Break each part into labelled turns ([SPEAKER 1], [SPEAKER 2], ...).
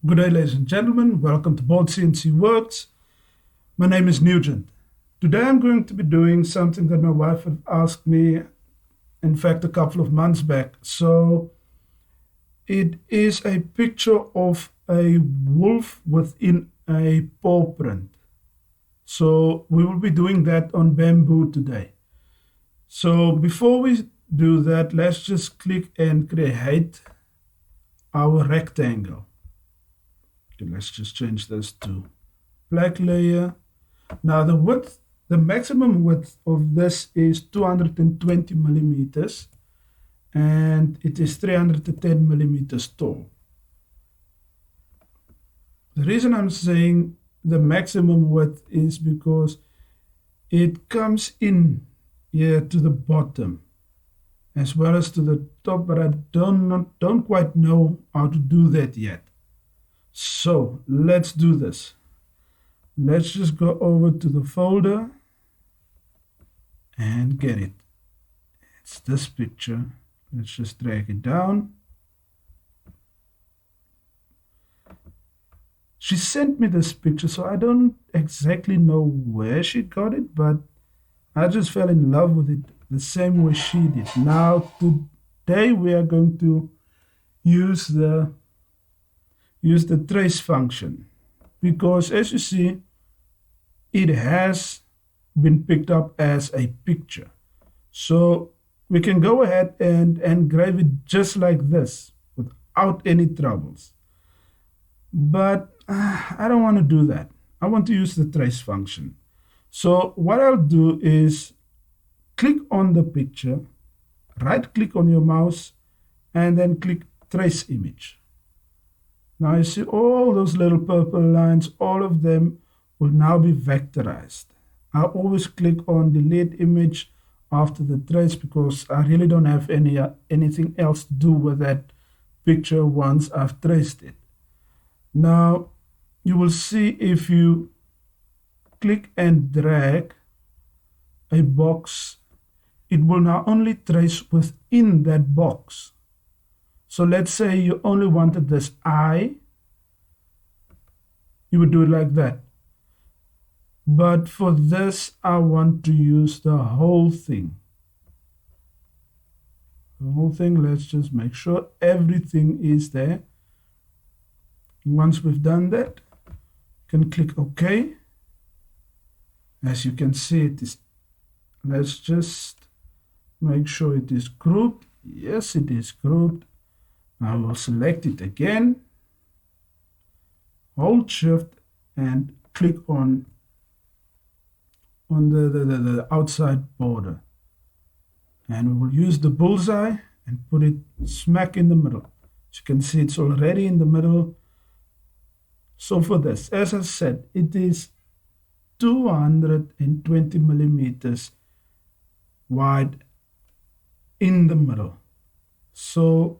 [SPEAKER 1] Good day, ladies and gentlemen. Welcome to Bold CNC Works. My name is Nugent. Today I'm going to be doing something that my wife had asked me, in fact, a couple of months back. So it is a picture of a wolf within a paw print. So we will be doing that on bamboo today. So before we do that, let's just click and create our rectangle. Let's just change this to black layer. Now the maximum width of this is 220 millimeters and it is 310 millimeters tall. The reason I'm saying the maximum width is because it comes in here to the bottom as well as to the top, but I don't quite know how to do that yet. So let's do this. Let's just go over to the folder and get it. It's this picture. Let's just drag it down. She sent me this picture, so I don't exactly know where she got it, but I just fell in love with it the same way she did. Now today we are going to use the trace function, because as you see, it has been picked up as a picture. So we can go ahead and engrave it just like this without any troubles. But I don't want to do that. I want to use the trace function. So what I'll do is click on the picture, right click on your mouse, and then click trace image. Now you see all those little purple lines, all of them will now be vectorized. I always click on delete image after the trace because I really don't have anything else to do with that picture once I've traced it. Now you will see if you click and drag a box, it will now only trace within that box. So let's say you only wanted this eye, you would do it like that. But for this, I want to use the whole thing. The whole thing, let's just make sure everything is there. Once we've done that, you can click OK. As you can see, it is. Let's just make sure it is grouped. Yes, it is grouped. I will select it again, hold shift and click on the outside border. And we will use the bullseye and put it smack in the middle. As you can see, it's already in the middle. So for this, as I said, it is 220 millimeters wide in the middle. So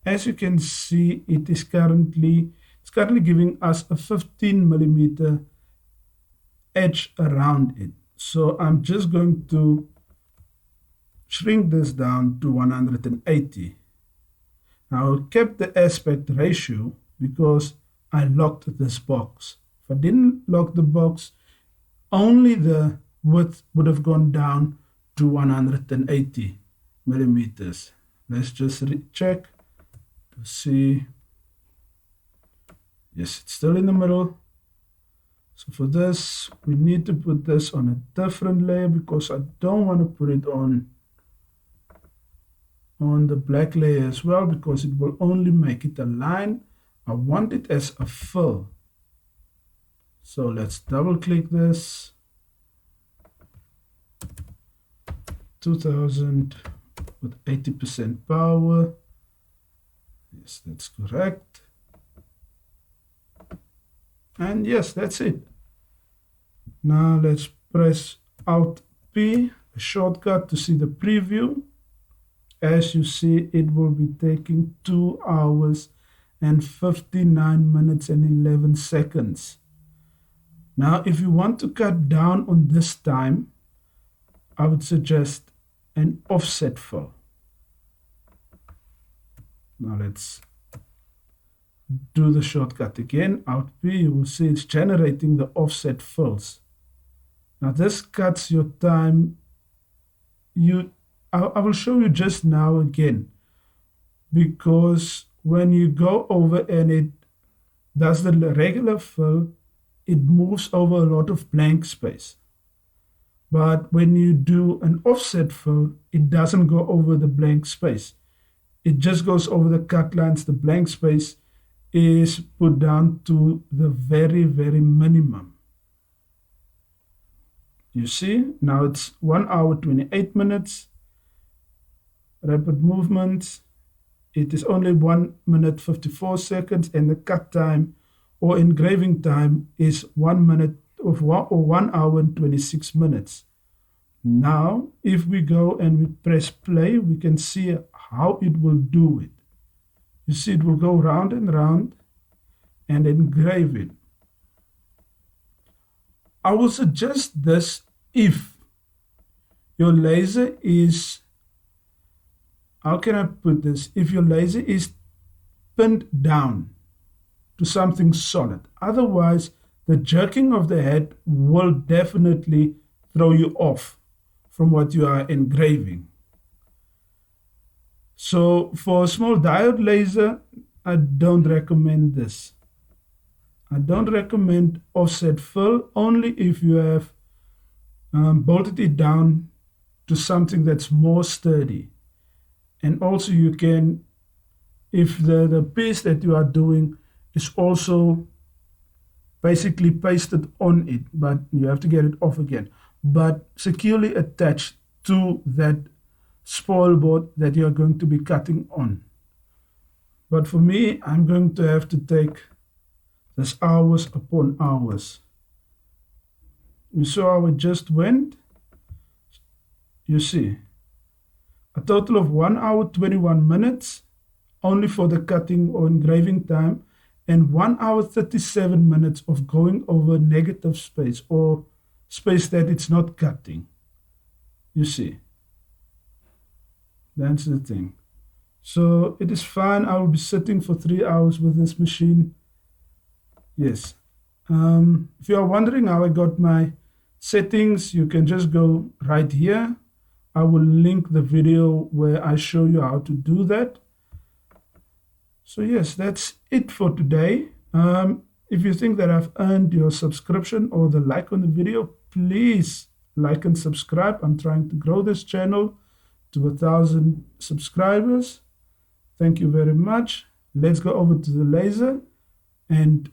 [SPEAKER 1] as you can see, it's currently giving us a 15 millimeter edge around it. So I'm just going to shrink this down to 180. Now I kept the aspect ratio because I locked this box. If I didn't lock the box, only the width would have gone down to 180 millimeters. Let's just check to see. Yes, it's still in the middle. So for this, we need to put this on a different layer because I don't want to put it on the black layer as well, because it will only make it a line. I want it as a fill. So let's double click this. 2000 with 80% power. Yes, that's correct. And yes, that's it. Now let's press Alt P, a shortcut, to see the preview. As you see, it will be taking 2 hours and 59 minutes and 11 seconds. Now, if you want to cut down on this time, I would suggest an offset fill. Now let's do the shortcut again, Alt P, you will see it's generating the offset fills. Now this cuts your time. I will show you just now again, because when you go over and it does the regular fill, it moves over a lot of blank space. But when you do an offset fill, it doesn't go over the blank space. It just goes over the cut lines. The blank space is put down to the very, very minimum. You see, now it's 1 hour, 28 minutes. Rapid movement, it is only 1 minute, 54 seconds, and the cut time or engraving time is 1 minute or 1 hour and 26 minutes. Now, if we go and we press play, we can see how it will do it. You see, it will go round and round and engrave it. I will suggest this if your laser is, how can I put this? If your laser is pinned down to something solid. Otherwise, the jerking of the head will definitely throw you off from what you are engraving. So for a small diode laser, I don't recommend this. I don't recommend offset fill, only if you have bolted it down to something that's more sturdy. And also you can, if the piece that you are doing is also basically pasted on it, but you have to get it off again, but securely attached to that spoil board that you are going to be cutting on. But for me, I'm going to have to take this hours upon hours. You saw how it just went? You see, a total of 1 hour, 21 minutes, only for the cutting or engraving time, and 1 hour, 37 minutes of going over negative space or space that it's not cutting. You see, that's the thing. So it is fine. I will be sitting for 3 hours with this machine. Yes. If you are wondering how I got my settings, you can just go right here. I will link the video where I show you how to do that. So yes, that's it for today. If you think that I've earned your subscription or the like on the video, please like and subscribe. I'm trying to grow this channel to 1,000 subscribers. Thank you very much. Let's go over to the laser and